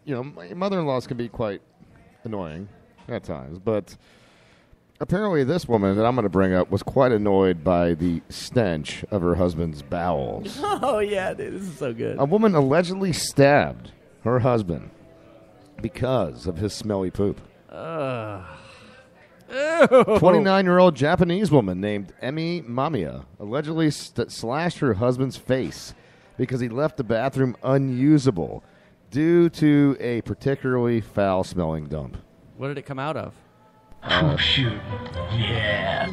my mother-in-laws can be quite annoying at times, but apparently this woman that I'm going to bring up was quite annoyed by the stench of her husband's bowels. Oh, yeah, dude, this is so good. A woman allegedly stabbed her husband because of his smelly poop. 29-year-old Japanese woman named Emi Mamiya allegedly slashed her husband's face because he left the bathroom unusable due to a particularly foul-smelling dump. What did it come out of? Oh, shoot. Yeah.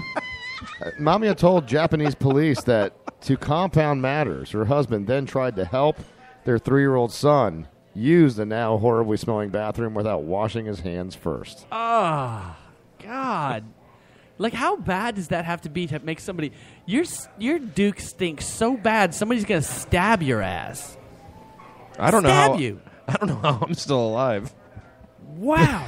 Mamiya told Japanese police that to compound matters, her husband then tried to help their 3-year-old son use the now horribly smelling bathroom without washing his hands first. Oh, God. Like, how bad does that have to be to make somebody... Your Duke stinks so bad, somebody's going to stab your ass. I don't know how... you. I don't know how I'm still alive. Wow.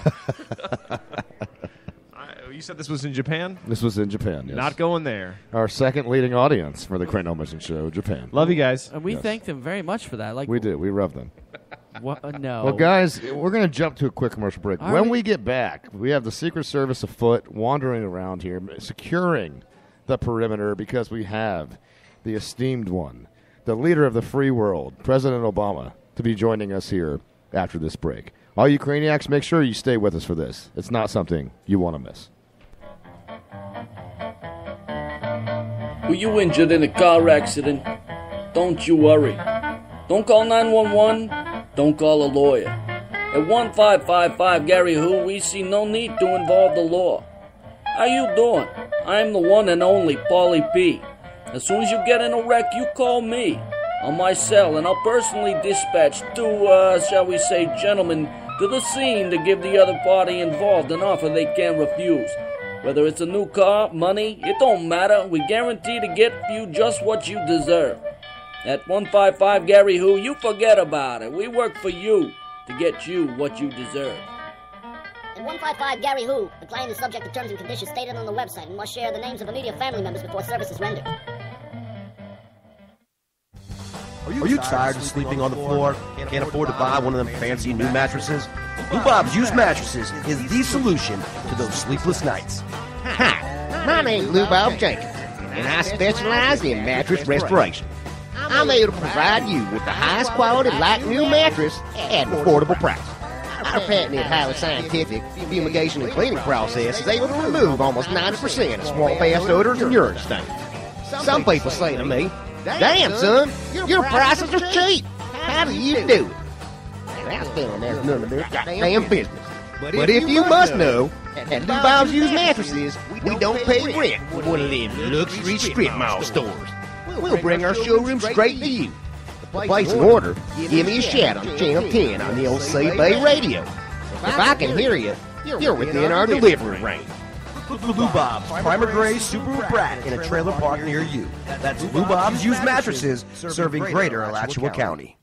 You said this was in Japan? This was in Japan, yes. Not going there. Our second leading audience for the Crane Mission Show, Japan. Love you guys. And we thank them very much for that. Like we do. We love them. What? No. Well, guys, we're going to jump to a quick commercial break. When we get back, we have the Secret Service afoot wandering around here, securing the perimeter because we have the esteemed one, the leader of the free world, President Obama, to be joining us here after this break. All you Craniacs, make sure you stay with us for this. It's not something you want to miss. Were you injured in a car accident? Don't you worry. Don't call 911. Don't call a lawyer. At 1555 Gary Who, we see no need to involve the law. How you doing? I'm the one and only Paulie P. As soon as you get in a wreck, you call me on my cell, and I'll personally dispatch two, shall we say, gentlemen to the scene to give the other party involved an offer they can't refuse. Whether it's a new car, money, it don't matter. We guarantee to get you just what you deserve. At 155 Gary Who, you forget about it. We work for you to get you what you deserve. At 155 Gary Who, the client is subject to terms and conditions stated on the website and must share the names of immediate family members before service is rendered. Are you tired of sleeping on the floor? Can't afford to buy one of them fancy new mattresses? Blue Bob's Used Mattresses is the solution to those sleepless nights. Hi, my name's Lou Bob Jenkins, and I specialize in mattress restoration. I'm able to provide you with the highest quality like new mattress at an affordable price. Our patented, highly scientific fumigation and cleaning process is able to remove almost 90% of swamp-ass odors and urine stains. Some people say to me, "Damn, son, your prices are cheap. How do you do it?" That feeling has none of their goddamn business. But if you must know, at Lou Bob's Used Mattresses, we don't pay rent for one of them luxury strip mall stores. We'll bring our showroom straight to you. To place an order, give me a shout on Channel 10 on the old C-Bay radio. If I can hear you, you're within our delivery range. Blue Bob's Primer Gray Subaru Brat in a trailer park near you. That's Blue Bob's Used Mattresses, serving greater Alachua County.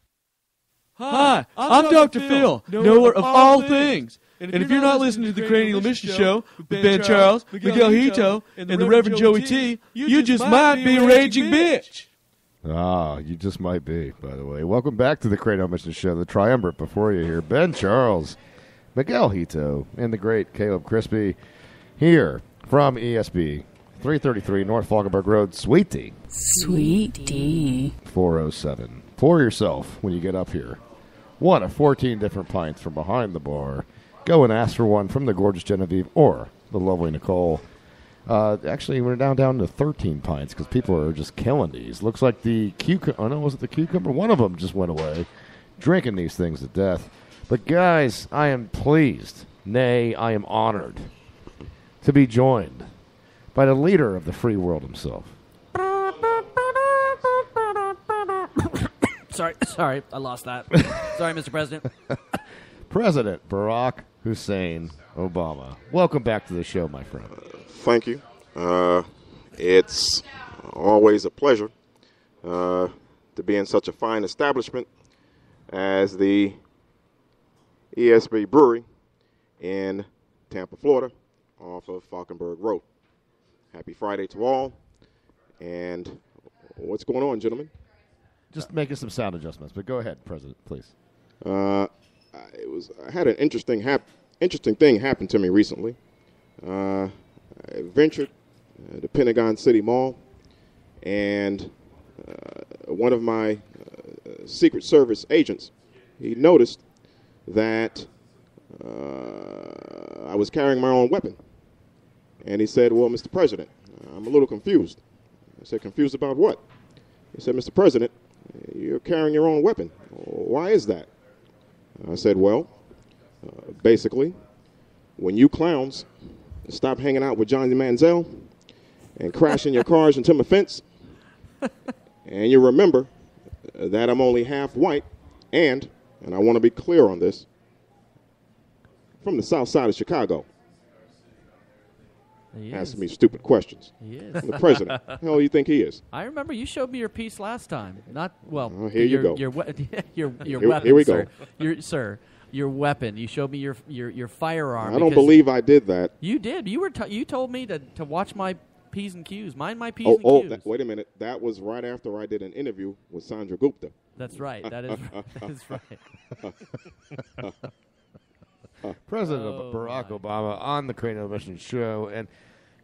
Hi, I'm Dr. Phil, knower of all things. And if you're not listening to the Cranial Mission Show with Ben Charles, Miguel Hito, and the Reverend Joey T, you just might be a raging bitch. Ah, you just might be, by the way. Welcome back to the Cranial Mission Show, the triumvirate before you here. Ben Charles, Miguel Hito, and the great Caleb Crispy here from ESB, 333 North Falkenberg Road, Sweet D. Sweet D. 407. Pour yourself when you get up here. One of 14 different pints from behind the bar. Go and ask for one from the gorgeous Genevieve or the lovely Nicole. Actually, we're down to 13 pints because people are just killing these. Looks like the cucumber. Oh, no, was it the cucumber? One of them just went away. Drinking these things to death. But, guys, I am pleased, nay, I am honored to be joined by the leader of the free world himself. Sorry, I lost that. Sorry, Mr. President. President Barack Hussein Obama. Welcome back to the show, my friend. Thank you. It's always a pleasure to be in such a fine establishment as the ESB Brewery in Tampa, Florida, off of Falkenberg Road. Happy Friday to all. And what's going on, gentlemen? Just making some sound adjustments, but go ahead, President, please. It I had an interesting thing happen to me recently. I ventured the Pentagon City Mall, and one of my Secret Service agents, he noticed that I was carrying my own weapon. And he said, well, Mr. President, I'm a little confused. I said, confused about what? He said, Mr. President, you're carrying your own weapon. Why is that? I said, well, basically, when you clowns stop hanging out with Johnny Manziel and crashing your cars into my fence, and you remember that I'm only half white, and I want to be clear on this, from the south side of Chicago. Asking me stupid questions. He is. The president. How the hell do you think he is? I remember you showed me your piece last time. Not well. Here you go. Your weapon, Here we sir. go. Your weapon. You showed me your firearm. I don't believe I did that. You did. You told me to watch my P's and Q's. Mind my P's and Q's. Wait a minute. That was right after I did an interview with Sandra Gupta. That's right. That is right. President Barack Obama on the Cranial Mission show, and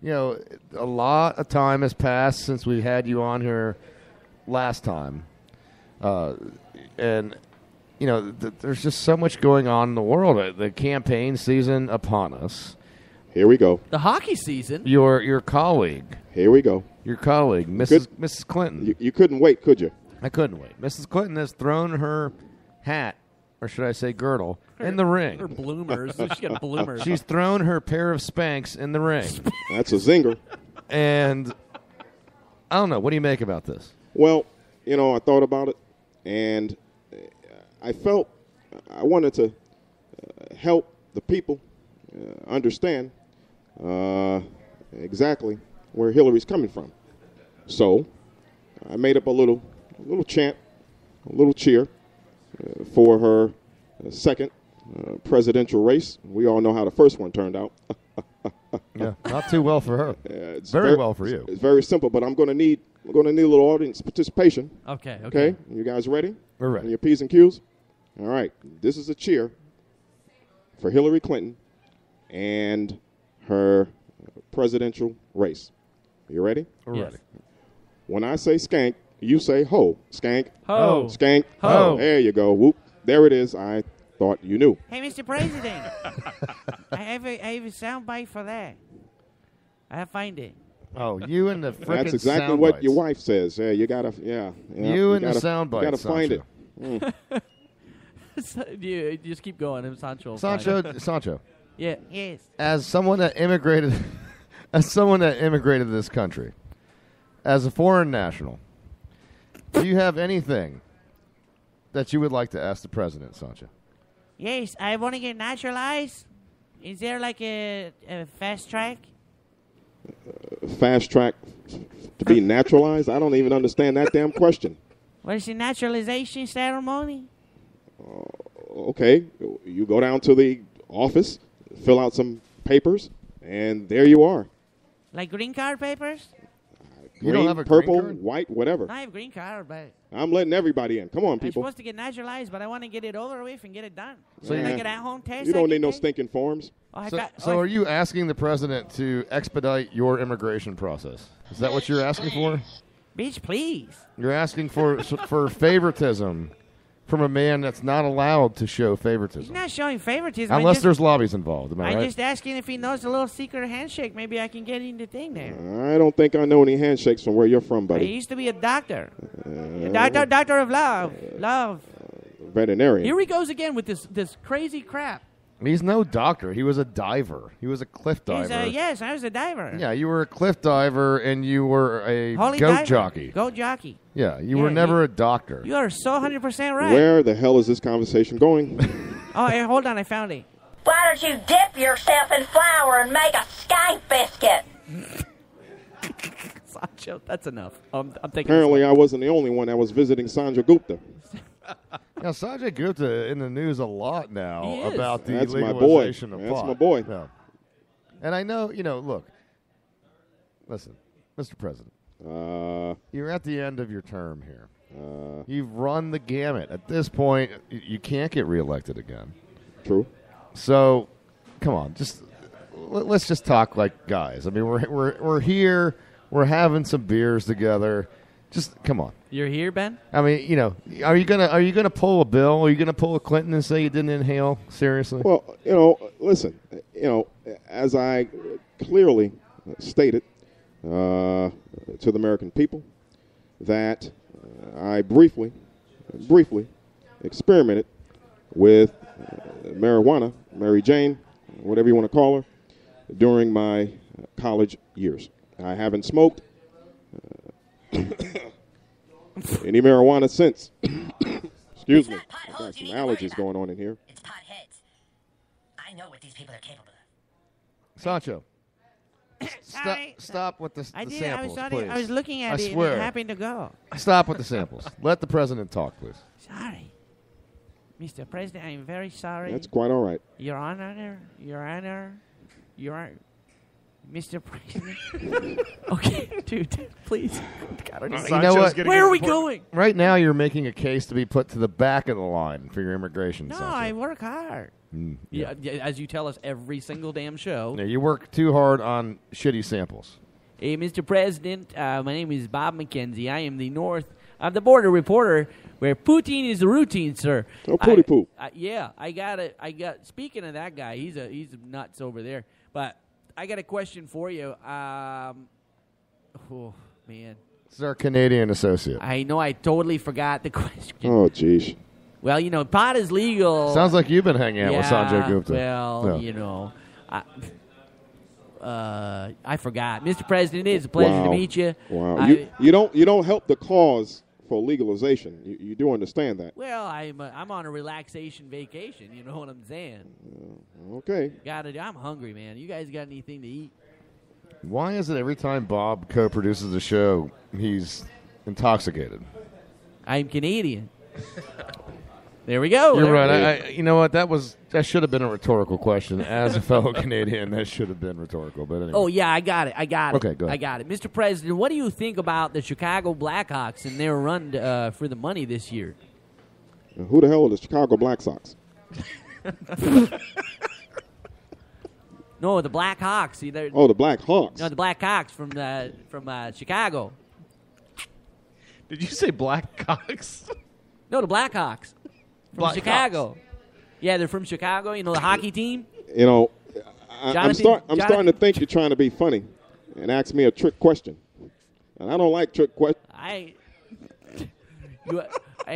a lot of time has passed since we had you on here last time, and there's just so much going on in the world. The campaign season upon us. Here we go. The hockey season. Your colleague. Here we go. Your colleague, Mrs. Clinton. You couldn't wait, could you? I couldn't wait. Mrs. Clinton has thrown her hat, or should I say girdle, in the ring. Her bloomers. She's got bloomers. She's thrown her pair of Spanx in the ring. That's a zinger. And I don't know. What do you make about this? Well, I thought about it, and I felt I wanted to help the people understand exactly where Hillary's coming from. So I made up a little chant, a little cheer for her second presidential race. We all know how the first one turned out. Yeah, not too well for her. It's very well for you. It's very simple, but I'm going to need a little audience participation. Okay. You guys ready? We're ready. And your P's and Q's? All right. This is a cheer for Hillary Clinton and her presidential race. You ready? We're ready. When I say skank, you say ho. Skank. Ho. Skank. Ho. There you go. Whoop. There it is. I thought you knew. Hey, Mr. President. I have a sound bite for that. I find it. Oh, you and the frickin' That's exactly sound what bites. your wife says. Yeah, you gotta. You and the sound bites. You gotta find it. You just keep going. Sancho. Sancho. Yeah. Yes. As someone that immigrated to this country, as a foreign national, do you have anything that you would like to ask the president, Sancho? Yes, I want to get naturalized. Is there like a fast track? Fast track to be naturalized? I don't even understand that damn question. What is the naturalization ceremony? Okay, you go down to the office, fill out some papers, and there you are. Like green card papers? You Green, don't have a purple, green card? white, whatever. I have green card, but I'm letting everybody in. Come on, I'm people. supposed to get naturalized, but I want to get it over with and get it done. So Can you- I get at-home test? You I don't can need no take? stinking forms. Oh, I So, got- so are you asking the president to expedite your immigration process? Is that what you're asking for? Bitch, please. You're asking for favoritism from a man that's not allowed to show He's favoritism. not showing favoritism. Unless I'm there's lobbies involved. Am I I'm right? just asking if he knows a little secret handshake. Maybe I can get in the thing there. I don't think I know any handshakes from where you're from, I buddy. used to be a doctor. Doctor of love. Love. Veterinarian. Here he goes again with this crazy crap. He's no doctor. He was a diver. He was a cliff diver. Yes, I was a diver. Yeah, you were a cliff diver and you were a Holy goat diver. jockey. Goat jockey. Yeah, you were never a doctor. You are so 100% right. Where the hell is this conversation going? Oh, hey, hold on. I found it. Why don't you dip yourself in flour and make a skank biscuit? Sancho, that's enough. I'm taking. Apparently, I wasn't the only one that was visiting Sandra Gupta. Now, Sanjay Gupta in the news a lot now He is. about the That's my boy. legalization of That's pot. my boy. Yeah. And I know, look, listen, Mr. President, you're at the end of your term here. You've run the gamut. At this point, you can't get reelected again. True. So, come on, let's just talk like guys. I mean, we're here, we're having some beers together. Just come on. You're here, Ben? I mean, are you gonna pull a Bill? Are you gonna pull a Clinton and say you didn't inhale? Seriously? Well, listen, as I clearly stated to the American people, that I briefly experimented with marijuana, Mary Jane, whatever you want to call her, during my college years. I haven't smoked any marijuana since. Excuse me. I've got some allergies going on in here. It's potheads. I know what these people are capable of. Sancho, Sorry. stop with the samples, please. I was looking at I it swear. and happened to go. Stop with the samples. Let the president talk, please. Sorry. Mr. President, I'm very sorry. That's quite all right. Your Honor, Mr. President. Okay, dude, please. God, You know what? Where are we going? Right now, you're making a case to be put to the back of the line for your immigration. No, Sancho. I work hard. Yeah, as you tell us every single damn show. Yeah, you work too hard on shitty samples. Hey, Mr. President, my name is Bob McKenzie. I am the North of the Border reporter, where poutine is the routine, sir. Oh, pooty poo. Yeah, I got. Speaking of that guy, he's nuts over there. But I got a question for you. Oh man, This is our Canadian associate. I know I totally forgot the question. Oh, jeez. Well, pot is legal. Sounds like you've been hanging out with Sanjay Gupta. Well, Yeah. I forgot. Mr. President, it is a pleasure to meet you. Wow. You don't help the cause for legalization. You do understand that. Well, I'm on a relaxation vacation. You know what I'm saying? Okay. I'm hungry, man. You guys got anything to eat? Why is it every time Bob co-produces a show, he's intoxicated? I'm Canadian. There we go. You're right. You know what? That should have been a rhetorical question. As a fellow Canadian, that should have been rhetorical. But anyway. Oh, yeah, I got it. Okay, go ahead. I got it. Mr. President, what do you think about the Chicago Blackhawks and their run for the money this year? Who the hell are the Chicago Black Sox? No, the Blackhawks. Oh, the Black Hawks. No, the Blackhawks from Chicago. Did you say Blackhawks? No, the Blackhawks from Chicago. Yeah, they're from Chicago. You know, the hockey team. I'm starting to think you're trying to be funny and ask me a trick question. And I don't like trick questions. Hey,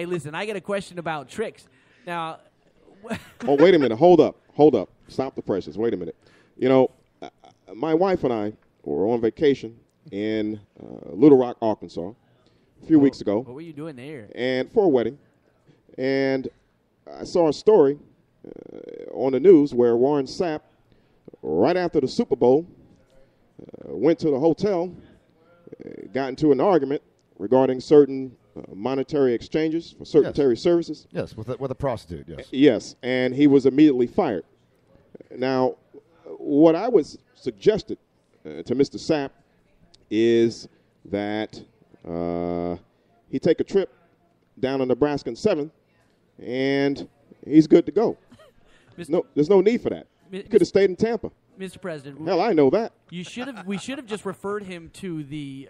listen, I got a question about tricks. Now. Oh, wait a minute. Hold up. Stop the presses. Wait a minute. My wife and I were on vacation in Little Rock, Arkansas a few weeks ago. What were you doing there? And for a wedding. And I saw a story on the news where Warren Sapp, right after the Super Bowl, went to the hotel, got into an argument regarding certain monetary exchanges for certain services. Yes, with a prostitute, yes. Yes, and he was immediately fired. Now, what I was suggested to Mr. Sapp is that he take a trip down on Nebraska 7th, and he's good to go. No, there's no need for that. Could have stayed in Tampa. Mr. President. Hell, I know that. We should have just referred him to the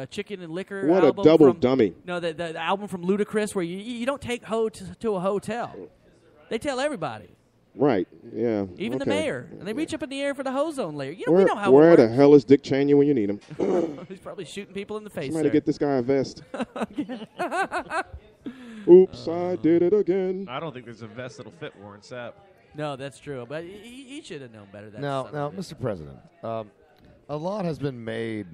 Chicken and Liquor What album a double from, dummy. No, the album from Ludacris where you don't take to a hotel. They tell everybody. Right, yeah. Even the mayor. And they reach up in the air for the ozone layer. We know how where the hell is Dick Cheney when you need him? He's probably shooting people in the face. Somebody sir. get this guy a vest. Oops, I did it again. I don't think there's a vest that'll fit Warren Sapp. No, that's true. But he should have known better. Now, Mr. President, a lot has been made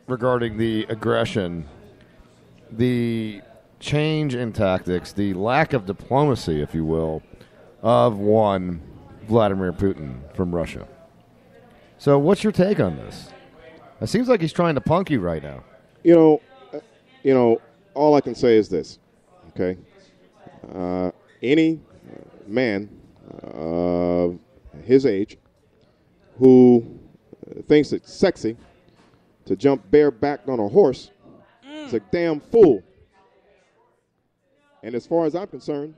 regarding the aggression, the change in tactics, the lack of diplomacy, if you will, of one Vladimir Putin from Russia. So what's your take on this? It seems like he's trying to punk you right now. All I can say is this, okay? Any man of his age who thinks it's sexy to jump barebacked on a horse is a damn fool. And as far as I'm concerned,